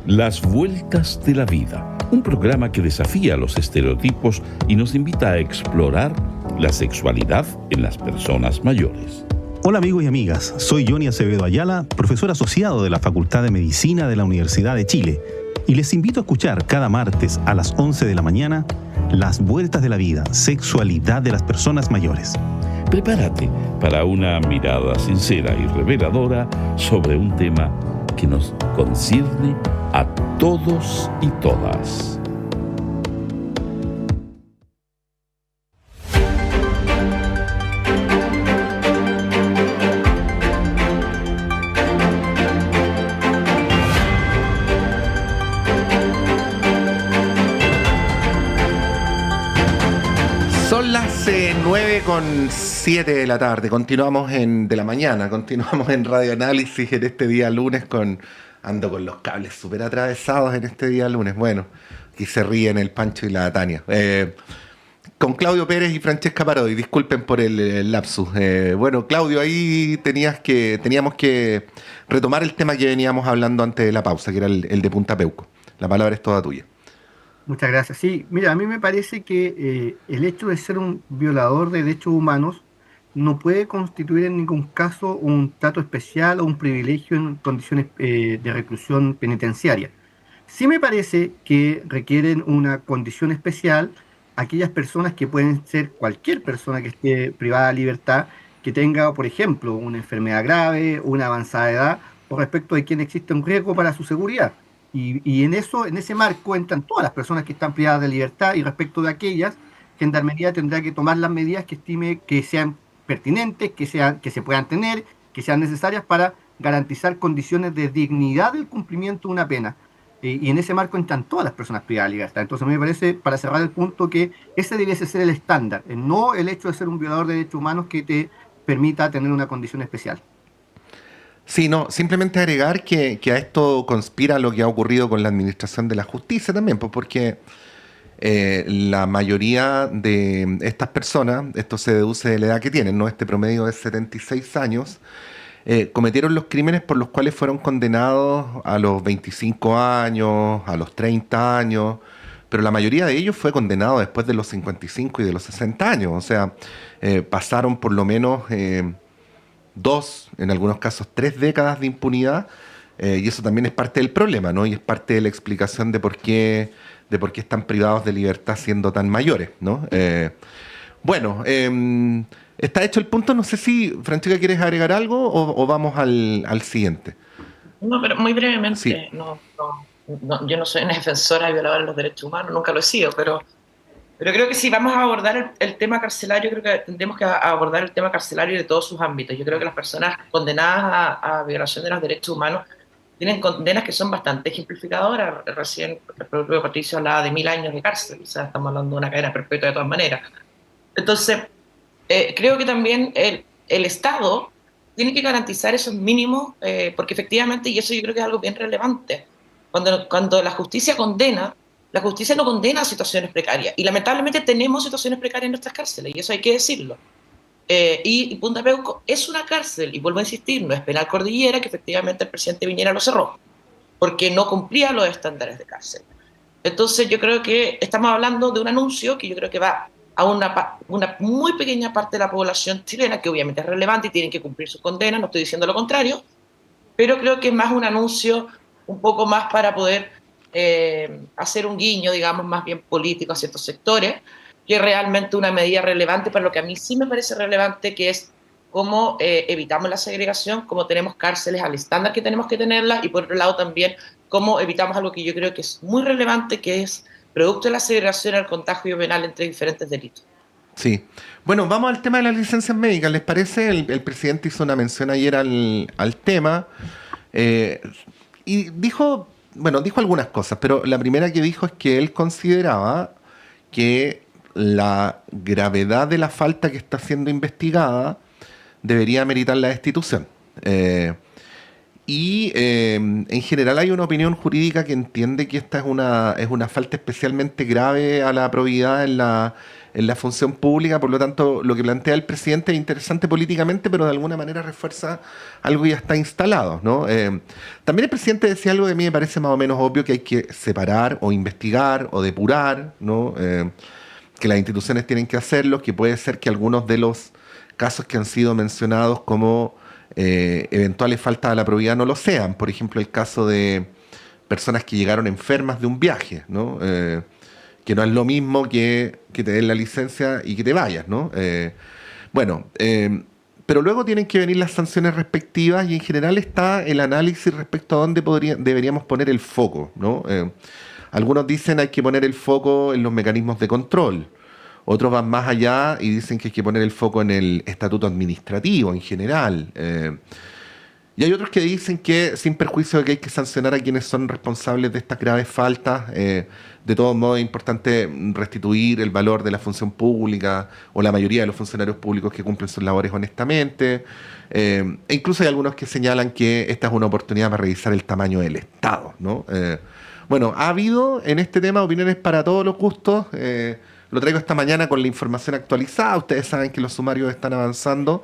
Las Vueltas de la Vida, un programa que desafía los estereotipos y nos invita a explorar la sexualidad en las personas mayores.
Hola amigos y amigas, soy Johnny Acevedo Ayala, profesor asociado de la Facultad de Medicina de la Universidad de Chile, y les invito a escuchar cada martes a las 11 de la mañana Las Vueltas de la Vida, sexualidad de las personas mayores.
Prepárate para una mirada sincera y reveladora sobre un tema que nos concierne a todos y todas.
Son las 9:07 de la tarde. Continuamos de la mañana. Continuamos en Radio Análisis en este día lunes ando con los cables súper atravesados en este día lunes. Bueno, aquí se ríen el Pancho y la Tania. Con Claudio Pérez y Francesca Parodi. Disculpen por el lapsus. Bueno, Claudio, ahí teníamos que retomar el tema que veníamos hablando antes de la pausa, que era el de Punta Peuco. La palabra es toda tuya.
Muchas gracias. Sí, mira, a mí me parece que el hecho de ser un violador de derechos humanos no puede constituir en ningún caso un trato especial o un privilegio en condiciones de reclusión penitenciaria. Sí me parece que requieren una condición especial aquellas personas que pueden ser cualquier persona que esté privada de libertad, que tenga, por ejemplo, una enfermedad grave, una avanzada edad, o respecto de quien existe un riesgo para su seguridad. Y en ese marco entran todas las personas que están privadas de libertad, y respecto de aquellas, Gendarmería tendrá que tomar las medidas que estime que sean pertinentes, que se puedan tener, que sean necesarias para garantizar condiciones de dignidad del cumplimiento de una pena. Y en ese marco entran todas las personas privadas de libertad. Entonces a mí me parece, para cerrar el punto, que ese debiese ser el estándar, no el hecho de ser un violador de derechos humanos que te permita tener una condición especial.
Sí, no, simplemente agregar que a esto conspira lo que ha ocurrido con la administración de la justicia también, pues porque la mayoría de estas personas, esto se deduce de la edad que tienen, ¿no? Este promedio de 76 años, cometieron los crímenes por los cuales fueron condenados a los 25 años, a los 30 años, pero la mayoría de ellos fue condenado después de los 55 y de los 60 años, o sea, pasaron por lo menos 2, en algunos casos 3 décadas de impunidad, y eso también es parte del problema, ¿no? Y es parte de la explicación de por qué están privados de libertad siendo tan mayores, ¿no? Bueno, está hecho el punto. No sé si, Francesca, ¿quieres agregar algo o vamos al siguiente?
No, pero muy brevemente.
Sí.
No, yo no soy una defensora de violadores de los derechos humanos, nunca lo he sido, pero creo que si vamos a abordar el tema carcelario, creo que tendremos que abordar el tema carcelario de todos sus ámbitos. Yo creo que las personas condenadas a violación de los derechos humanos tienen condenas que son bastante ejemplificadoras. Recién el propio Patricio hablaba de 1000 años de cárcel, o sea, estamos hablando de una cadena perpetua de todas maneras. Entonces, creo que también el Estado tiene que garantizar esos mínimos, porque efectivamente, y eso yo creo que es algo bien relevante, cuando la justicia no condena a situaciones precarias, y lamentablemente tenemos situaciones precarias en nuestras cárceles, y eso hay que decirlo. Y Punta Peuco es una cárcel, y vuelvo a insistir, no es penal Cordillera, que efectivamente el presidente Piñera lo cerró, porque no cumplía los estándares de cárcel. Entonces yo creo que estamos hablando de un anuncio que yo creo que va a una muy pequeña parte de la población chilena, que obviamente es relevante y tienen que cumplir sus condenas, no estoy diciendo lo contrario, pero creo que es más un anuncio un poco más para poder hacer un guiño, digamos, más bien político a ciertos sectores, que realmente una medida relevante para lo que a mí sí me parece relevante, que es cómo evitamos la segregación, cómo tenemos cárceles al estándar que tenemos que tenerlas, y por otro lado también cómo evitamos algo que yo creo que es muy relevante, que es producto de la segregación, el contagio penal entre diferentes delitos.
Sí. Bueno, vamos al tema de las licencias médicas. ¿Les parece? El presidente hizo una mención ayer al tema y dijo algunas cosas, pero la primera que dijo es que él consideraba que la gravedad de la falta que está siendo investigada debería meritar la destitución. En general hay una opinión jurídica que entiende que esta es una falta especialmente grave a la probidad en la función pública. Por lo tanto, lo que plantea el presidente es interesante políticamente, pero de alguna manera refuerza algo que ya está instalado, ¿no? También el presidente decía algo que a mí me parece más o menos obvio, que hay que separar o investigar o depurar, ¿no? Que las instituciones tienen que hacerlo, que puede ser que algunos de los casos que han sido mencionados como eventuales faltas a la probidad no lo sean. Por ejemplo, el caso de personas que llegaron enfermas de un viaje, ¿no? Que no es lo mismo que te den la licencia y que te vayas, ¿no? Pero luego tienen que venir las sanciones respectivas, y en general está el análisis respecto a dónde deberíamos poner el foco, ¿no? Algunos dicen hay que poner el foco en los mecanismos de control. Otros van más allá y dicen que hay que poner el foco en el estatuto administrativo en general. Y hay otros que dicen que, sin perjuicio de que hay que sancionar a quienes son responsables de estas graves faltas, de todos modos es importante restituir el valor de la función pública, o la mayoría de los funcionarios públicos que cumplen sus labores honestamente. E incluso hay algunos que señalan que esta es una oportunidad para revisar el tamaño del Estado, ¿no? Ha habido en este tema opiniones para todos los gustos. Lo traigo esta mañana con la información actualizada. Ustedes saben que los sumarios están avanzando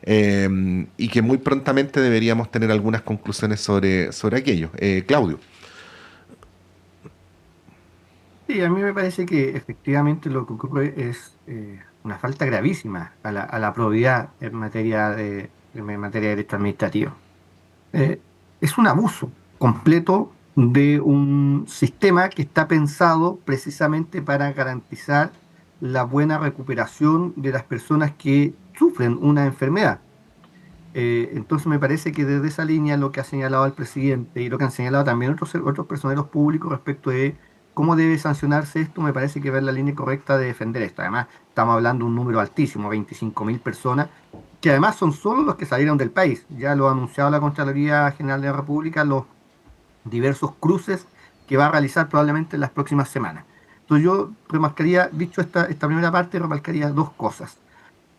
y que muy prontamente deberíamos tener algunas conclusiones sobre aquello. Claudio.
Sí, a mí me parece que efectivamente lo que ocurre es una falta gravísima a la probidad en materia de derecho administrativo. Es un abuso completo de un sistema que está pensado precisamente para garantizar la buena recuperación de las personas que sufren una enfermedad. Entonces me parece que desde esa línea lo que ha señalado el presidente y lo que han señalado también otros personeros públicos respecto de cómo debe sancionarse esto, me parece que va en la línea correcta de defender esto. Además, estamos hablando de un número altísimo, 25.000 personas, que además son solo los que salieron del país. Ya lo ha anunciado la Contraloría General de la República, los diversos cruces que va a realizar probablemente en las próximas semanas. Entonces yo remarcaría, dicho esta primera parte, remarcaría dos cosas.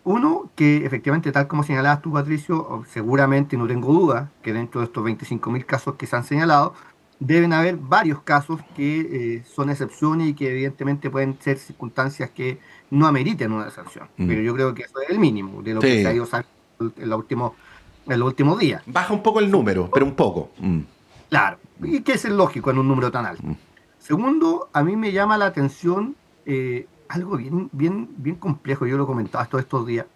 Uno, que efectivamente, tal como señalabas tú, Patricio, seguramente, no tengo duda, que dentro de estos 25.000 casos que se han señalado, deben haber varios casos que son excepciones y que evidentemente pueden ser circunstancias que no ameriten una sanción. Pero yo creo que eso es el mínimo de lo que se ha ido sacando en los últimos días.
Baja un poco el número, pero un poco.
Claro, y que es lógico en un número tan alto. Segundo, a mí me llama la atención algo bien complejo, yo lo comentaba todos estos días.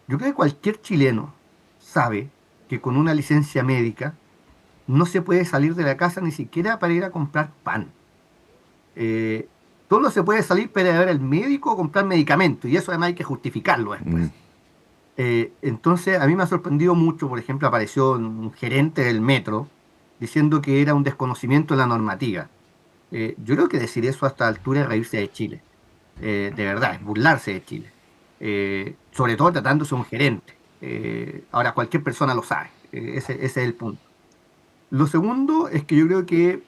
Yo creo que cualquier chileno sabe que con una licencia médica no se puede salir de la casa ni siquiera para ir a comprar pan. Solo se puede salir para ir a ver al médico o comprar medicamentos, y eso además hay que justificarlo después. Entonces, a mí me ha sorprendido mucho, por ejemplo, apareció un gerente del metro diciendo que era un desconocimiento de la normativa. Yo creo que decir eso a esta altura es reírse de Chile. De verdad, es burlarse de Chile. Sobre todo tratándose de un gerente. Ahora, cualquier persona lo sabe. Ese es el punto. Lo segundo es que yo creo que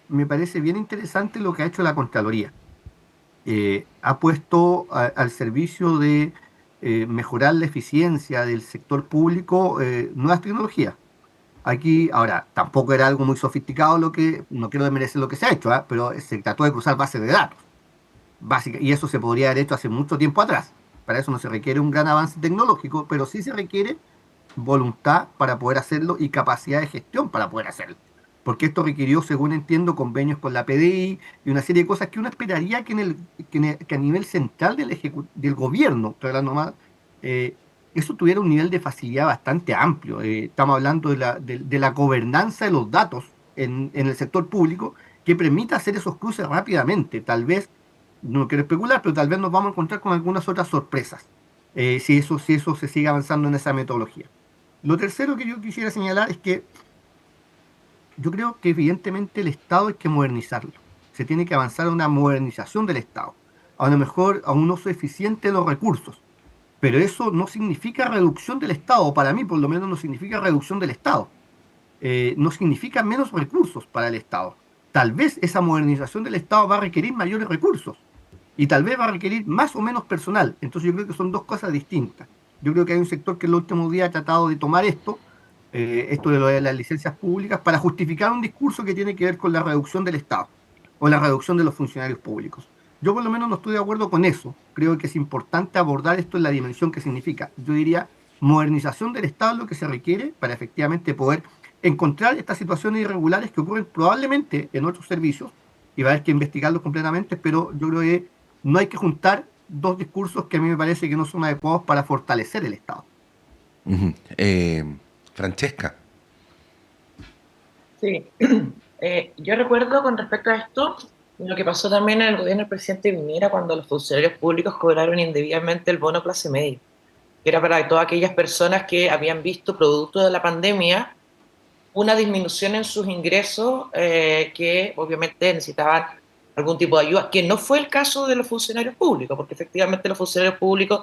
me parece bien interesante lo que ha hecho la Contraloría. Ha puesto al servicio de mejorar la eficiencia del sector público nuevas tecnologías. Aquí, ahora, tampoco era algo muy sofisticado no quiero desmerecer lo que se ha hecho, pero se trató de cruzar bases de datos. Y eso se podría haber hecho hace mucho tiempo atrás. Para eso no se requiere un gran avance tecnológico, pero sí se requiere voluntad para poder hacerlo y capacidad de gestión para poder hacerlo. Porque esto requirió, según entiendo, convenios con la PDI y una serie de cosas que uno esperaría que a nivel central del gobierno, estoy hablando más, eso tuviera un nivel de facilidad bastante amplio. Estamos hablando de la gobernanza de los datos en el sector público que permita hacer esos cruces rápidamente. Tal vez, no quiero especular, pero tal vez nos vamos a encontrar con algunas otras sorpresas si eso se sigue avanzando en esa metodología. Lo tercero que yo quisiera señalar es que yo creo que evidentemente el Estado hay que modernizarlo. Se tiene que avanzar a una modernización del Estado, a lo mejor a un uso eficiente de los recursos. Pero eso no significa reducción del Estado, o para mí por lo menos no significa reducción del Estado. No significa menos recursos para el Estado. Tal vez esa modernización del Estado va a requerir mayores recursos y tal vez va a requerir más o menos personal. Entonces yo creo que son dos cosas distintas. Yo creo que hay un sector que en los últimos días ha tratado de tomar esto de lo de las licencias públicas para justificar un discurso que tiene que ver con la reducción del Estado o la reducción de los funcionarios públicos. Yo por lo menos no estoy de acuerdo con eso. Creo que es importante abordar esto en la dimensión que significa. Yo diría, modernización del Estado es lo que se requiere para efectivamente poder encontrar estas situaciones irregulares que ocurren probablemente en otros servicios, y va a haber que investigarlos completamente, pero yo creo que no hay que juntar dos discursos que a mí me parece que no son adecuados para fortalecer el Estado.
Francesca.
Sí, yo recuerdo con respecto a esto lo que pasó también en el gobierno del presidente Piñera cuando los funcionarios públicos cobraron indebidamente el bono clase media, que era para todas aquellas personas que habían visto producto de la pandemia una disminución en sus ingresos que obviamente necesitaban algún tipo de ayuda, que no fue el caso de los funcionarios públicos, porque efectivamente los funcionarios públicos,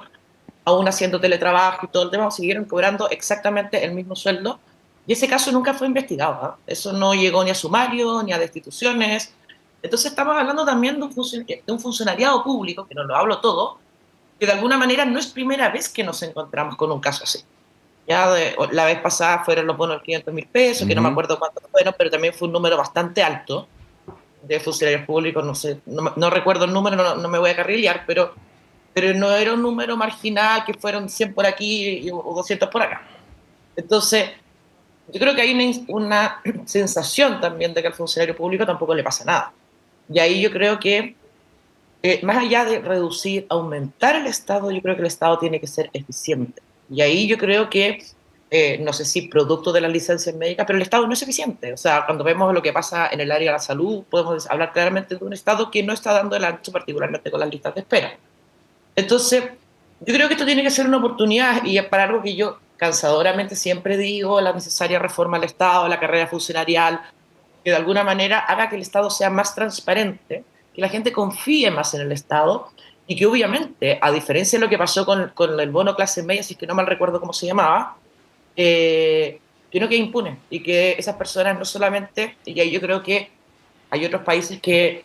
aún haciendo teletrabajo y todo el tema, siguieron cobrando exactamente el mismo sueldo, y ese caso nunca fue investigado, ¿eh? Eso no llegó ni a sumario, ni a destituciones. Entonces estamos hablando también de un funcionariado público, que no lo hablo todo, que de alguna manera no es primera vez que nos encontramos con un caso así. Ya la vez pasada fueron los bonos de 500.000 pesos, que no me acuerdo cuántos fueron, pero también fue un número bastante alto de funcionarios públicos, no sé, no recuerdo el número, no me voy a carrilear, pero no era un número marginal que fueron 100 por aquí o 200 por acá. Entonces, yo creo que hay una sensación también de que al funcionario público tampoco le pasa nada. Y ahí yo creo que, más allá de reducir, aumentar el Estado, yo creo que el Estado tiene que ser eficiente. Y ahí yo creo que, no sé si producto de las licencias médicas, pero el Estado no es eficiente. O sea, cuando vemos lo que pasa en el área de la salud, podemos hablar claramente de un Estado que no está dando el ancho, particularmente con las listas de espera. Entonces, yo creo que esto tiene que ser una oportunidad, y es para algo que yo cansadoramente siempre digo, la necesaria reforma al Estado, la carrera funcionarial, que de alguna manera haga que el Estado sea más transparente, que la gente confíe más en el Estado, y que obviamente, a diferencia de lo que pasó con el bono clase media, si es que no mal recuerdo cómo se llamaba, que no quede impune, y que esas personas no solamente, y ahí yo creo que hay otros países que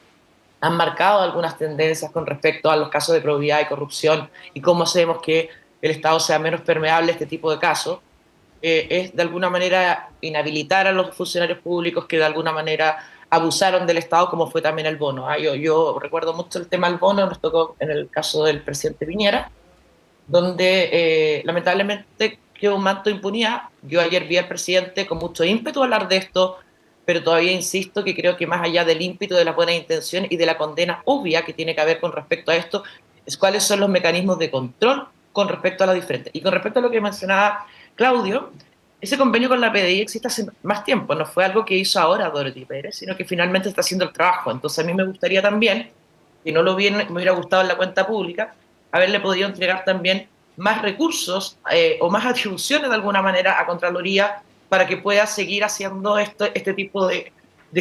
han marcado algunas tendencias con respecto a los casos de probidad y corrupción, y cómo hacemos que el Estado sea menos permeable a este tipo de casos, es de alguna manera inhabilitar a los funcionarios públicos que de alguna manera abusaron del Estado, como fue también el bono. Yo recuerdo mucho el tema del bono, nos tocó en el caso del presidente Piñera, donde lamentablemente quedó un manto de impunidad. Yo ayer vi al presidente con mucho ímpetu hablar de esto, pero todavía insisto que creo que más allá del ímpetu, de la buena intención y de la condena obvia que tiene que haber con respecto a esto, es cuáles son los mecanismos de control con respecto a las diferentes. Y con respecto a lo que mencionaba Claudio, ese convenio con la PDI existe hace más tiempo, no fue algo que hizo ahora Dorothy Pérez, sino que finalmente está haciendo el trabajo. Entonces a mí me gustaría también, que no lo vi, me hubiera gustado en la cuenta pública, haberle podido entregar también más recursos o más atribuciones de alguna manera a Contraloría para que pueda seguir haciendo este tipo de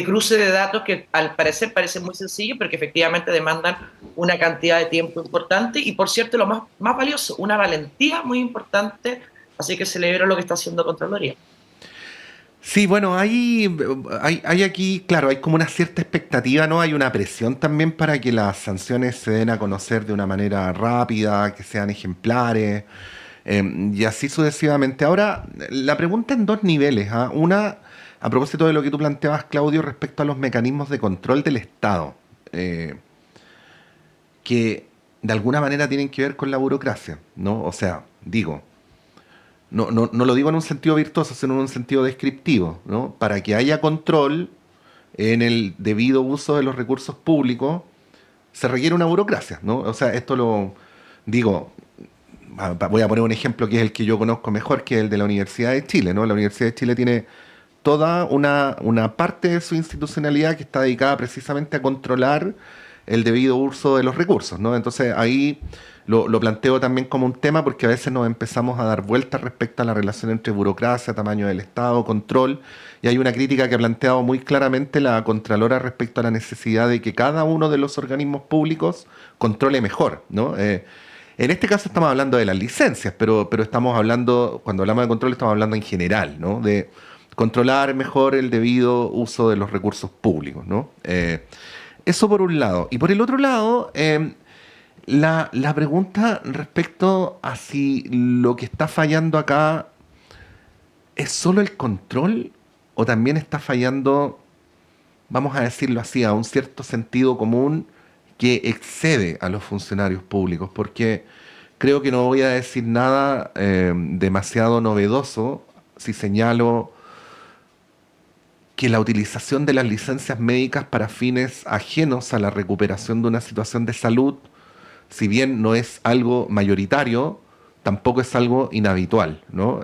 cruce de datos que al parecer parecen muy sencillos, pero que efectivamente demandan una cantidad de tiempo importante y, por cierto, lo más valioso, una valentía muy importante. Así que celebro lo que está haciendo Contraloría.
Sí, bueno, hay aquí, claro, hay como una cierta expectativa, ¿no? Hay una presión también para que las sanciones se den a conocer de una manera rápida, que sean ejemplares, y así sucesivamente. Ahora, la pregunta en dos niveles, ¿ah? Una, a propósito de lo que tú planteabas, Claudio, respecto a los mecanismos de control del Estado, que de alguna manera tienen que ver con la burocracia, ¿no? O sea, digo, no lo digo en un sentido virtuoso, sino en un sentido descriptivo, ¿no? Para que haya control en el debido uso de los recursos públicos, se requiere una burocracia, ¿no? O sea, esto lo digo, voy a poner un ejemplo que es el que yo conozco mejor, que es el de la Universidad de Chile, ¿no? La Universidad de Chile tiene toda una parte de su institucionalidad que está dedicada precisamente a controlar el debido uso de los recursos, ¿no? Entonces ahí lo planteo también como un tema porque a veces nos empezamos a dar vueltas respecto a la relación entre burocracia, tamaño del Estado, control, y hay una crítica que ha planteado muy claramente la Contralora respecto a la necesidad de que cada uno de los organismos públicos controle mejor, ¿no? En este caso estamos hablando de las licencias, pero estamos hablando, cuando hablamos de control estamos hablando en general, ¿no? De controlar mejor el debido uso de los recursos públicos, ¿no? Eso por un lado. Y por el otro lado, la pregunta respecto a si lo que está fallando acá es solo el control o también está fallando, vamos a decirlo así, a un cierto sentido común que excede a los funcionarios públicos, porque creo que no voy a decir nada demasiado novedoso si señalo que la utilización de las licencias médicas para fines ajenos a la recuperación de una situación de salud, si bien no es algo mayoritario, tampoco es algo inhabitual, ¿no?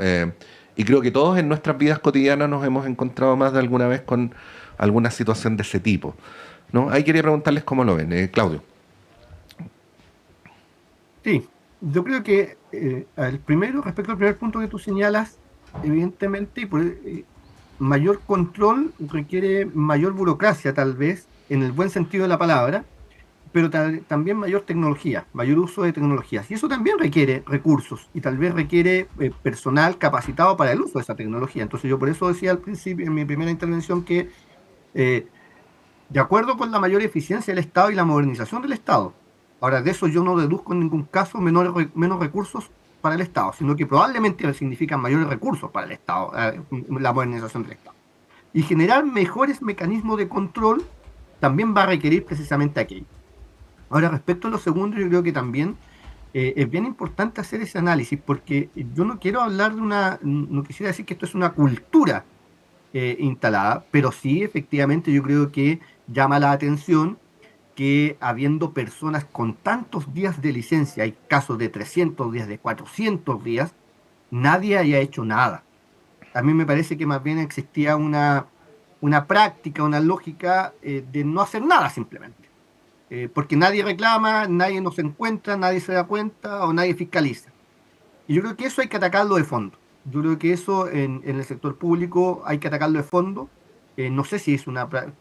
Y creo que todos en nuestras vidas cotidianas nos hemos encontrado más de alguna vez con alguna situación de ese tipo, ¿no? Ahí quería preguntarles cómo lo ven, Claudio.
Sí, yo creo que respecto al primer punto que tú señalas, evidentemente, mayor control requiere mayor burocracia, tal vez, en el buen sentido de la palabra, pero también mayor tecnología, mayor uso de tecnologías. Y eso también requiere recursos y tal vez requiere personal capacitado para el uso de esa tecnología. Entonces yo por eso decía al principio, en mi primera intervención, que de acuerdo con la mayor eficiencia del Estado y la modernización del Estado, ahora de eso yo no deduzco en ningún caso menos recursos para el Estado, sino que probablemente significan mayores recursos para el Estado, la modernización del Estado. Y generar mejores mecanismos de control también va a requerir precisamente aquello. Ahora, respecto a lo segundo, yo creo que también es bien importante hacer ese análisis, porque yo no quiero hablar no quisiera decir que esto es una cultura instalada, pero sí, efectivamente, yo creo que llama la atención que habiendo personas con tantos días de licencia, hay casos de 300 días, de 400 días, nadie haya hecho nada. A mí me parece que más bien existía una práctica, una lógica de no hacer nada simplemente. Porque nadie reclama, nadie nos encuentra, nadie se da cuenta o nadie fiscaliza. Y yo creo que eso hay que atacarlo de fondo. Yo creo que eso en el sector público hay que atacarlo de fondo. No sé si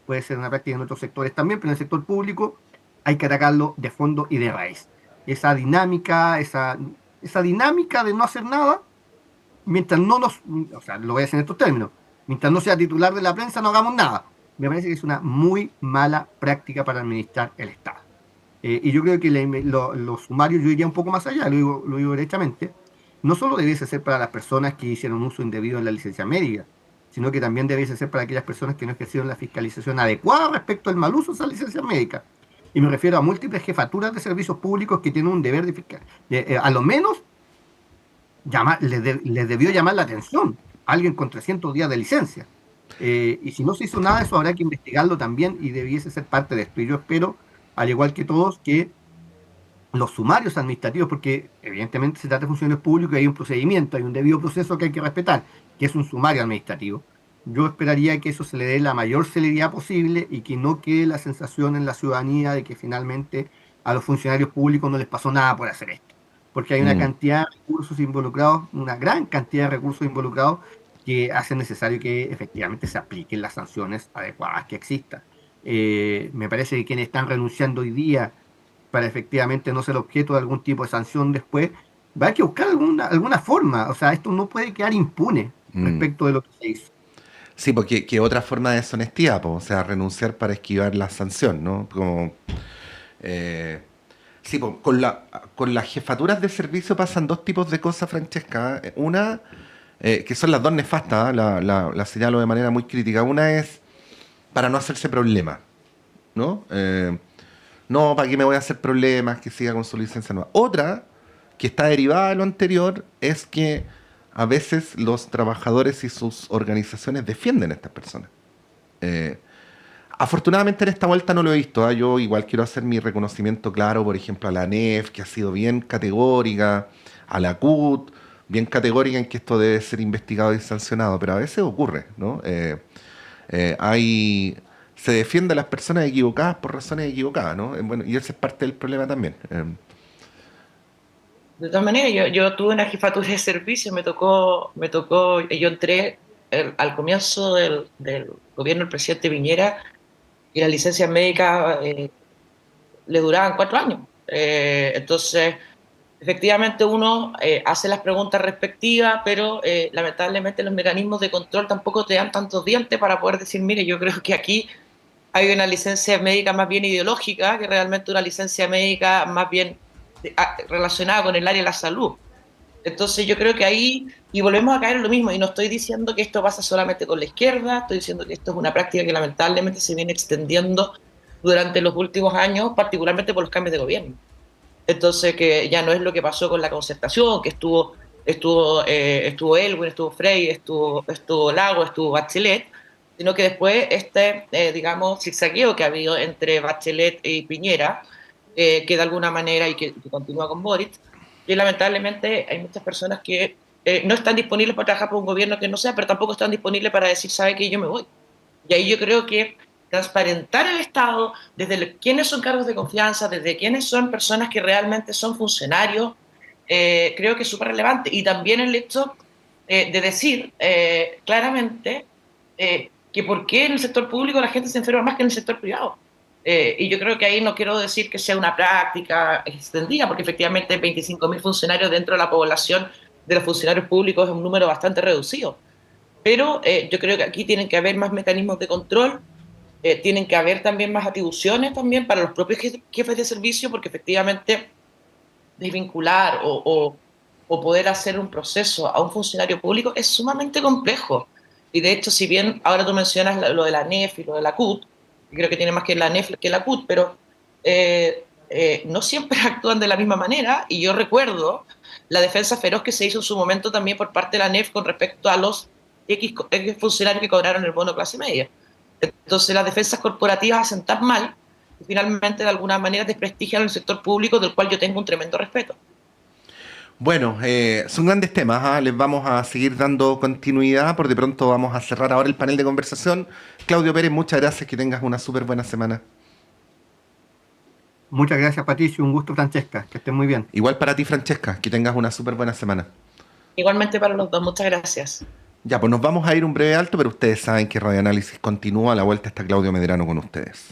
puede ser una práctica en otros sectores también, pero en el sector público hay que atacarlo de fondo y de raíz. Esa dinámica de no hacer nada, mientras o sea, lo voy a decir en estos términos, mientras no sea titular de la prensa no hagamos nada. Me parece que es una muy mala práctica para administrar el Estado. Y yo creo que los sumarios, yo iría un poco más allá, lo digo derechamente, no solo debiese ser para las personas que hicieron uso indebido en la licencia médica, sino que también debiese ser para aquellas personas que no ejercieron la fiscalización adecuada respecto al mal uso de esa licencia médica. Y me refiero a múltiples jefaturas de servicios públicos que tienen un deber de fiscal. A lo menos les debió llamar la atención a alguien con 300 días de licencia. Y si no se hizo nada, eso habrá que investigarlo también y debiese ser parte de esto. Y yo espero, al igual que todos, que los sumarios administrativos, porque evidentemente se trata de funcionarios públicos y hay un procedimiento, hay un debido proceso que hay que respetar, que es un sumario administrativo. Yo esperaría que eso se le dé la mayor celeridad posible y que no quede la sensación en la ciudadanía de que finalmente a los funcionarios públicos no les pasó nada por hacer esto. Porque hay una cantidad de recursos involucrados, una gran cantidad de recursos involucrados que hacen necesario que efectivamente se apliquen las sanciones adecuadas que existan. Me parece que quienes están renunciando hoy día para efectivamente no ser objeto de algún tipo de sanción después, va a haber que buscar alguna forma. O sea, esto no puede quedar impune respecto de lo que se hizo.
Sí, porque que otra forma de deshonestidad, po, o sea, renunciar para esquivar la sanción, ¿no? Como, sí, po, con las jefaturas de servicio pasan dos tipos de cosas, Francesca. Una, que son las dos nefastas, la señalo de manera muy crítica. Una es para no hacerse problema, ¿no? No, ¿para qué me voy a hacer problemas? Que siga con su licencia nueva. Otra, que está derivada de lo anterior, es que a veces los trabajadores y sus organizaciones defienden a estas personas. Afortunadamente en esta vuelta no lo he visto. Yo igual quiero hacer mi reconocimiento claro, por ejemplo, a la ANEF, que ha sido bien categórica, a la CUT, bien categórica en que esto debe ser investigado y sancionado, pero a veces ocurre, ¿no? Se defiende a las personas equivocadas por razones equivocadas, ¿no? Bueno, y ese es parte del problema también.
De todas maneras, yo tuve una jefatura de servicio, yo entré al comienzo del gobierno del presidente Piñera y las licencias médicas le duraban 4 años. Entonces, efectivamente uno hace las preguntas respectivas, pero lamentablemente los mecanismos de control tampoco te dan tantos dientes para poder decir, mire, yo creo que aquí hay una licencia médica más bien ideológica que realmente una licencia médica más bien relacionada con el área de la salud. Entonces yo creo que ahí, y volvemos a caer en lo mismo, y no estoy diciendo que esto pasa solamente con la izquierda, estoy diciendo que esto es una práctica que lamentablemente se viene extendiendo durante los últimos años, particularmente por los cambios de gobierno. Entonces que ya no es lo que pasó con la concertación, que estuvo Elwin, estuvo Frey, estuvo Lago, estuvo Bachelet, sino que después digamos, zigzagueo que ha habido entre Bachelet y Piñera, que de alguna manera, y que continúa con Boric, y lamentablemente hay muchas personas que no están disponibles para trabajar por un gobierno que no sea, pero tampoco están disponibles para decir, ¿sabe qué? Yo me voy. Y ahí yo creo que transparentar el Estado, desde quiénes son cargos de confianza, desde quiénes son personas que realmente son funcionarios, creo que es súper relevante. Y también el hecho de decir claramente que por qué en el sector público la gente se enferma más que en el sector privado. Y yo creo que ahí no quiero decir que sea una práctica extendida, porque efectivamente 25.000 funcionarios dentro de la población de los funcionarios públicos es un número bastante reducido. Pero yo creo que aquí tienen que haber más mecanismos de control, tienen que haber también más atribuciones también para los propios jefes de servicio, porque efectivamente desvincular o poder hacer un proceso a un funcionario público es sumamente complejo. Y de hecho, si bien ahora tú mencionas lo de la ANEF y lo de la CUT, creo que tiene más que la ANEF que la CUT, pero no siempre actúan de la misma manera, y yo recuerdo la defensa feroz que se hizo en su momento también por parte de la ANEF con respecto a los X funcionarios que cobraron el bono clase media. Entonces las defensas corporativas hacen tan mal que finalmente de alguna manera desprestigian el sector público, del cual yo tengo un tremendo respeto.
Bueno, son grandes temas, les vamos a seguir dando continuidad. Por de pronto vamos a cerrar ahora el panel de conversación. Claudio Pérez, muchas gracias, que tengas una súper buena semana.
Muchas gracias, Patricio, un gusto, Francesca, que estés muy bien.
Igual para ti, Francesca, que tengas una súper buena semana.
Igualmente para los dos, muchas gracias.
Ya, pues nos vamos a ir un breve alto, pero ustedes saben que Radio Análisis continúa. A la vuelta está Claudio Medrano con ustedes.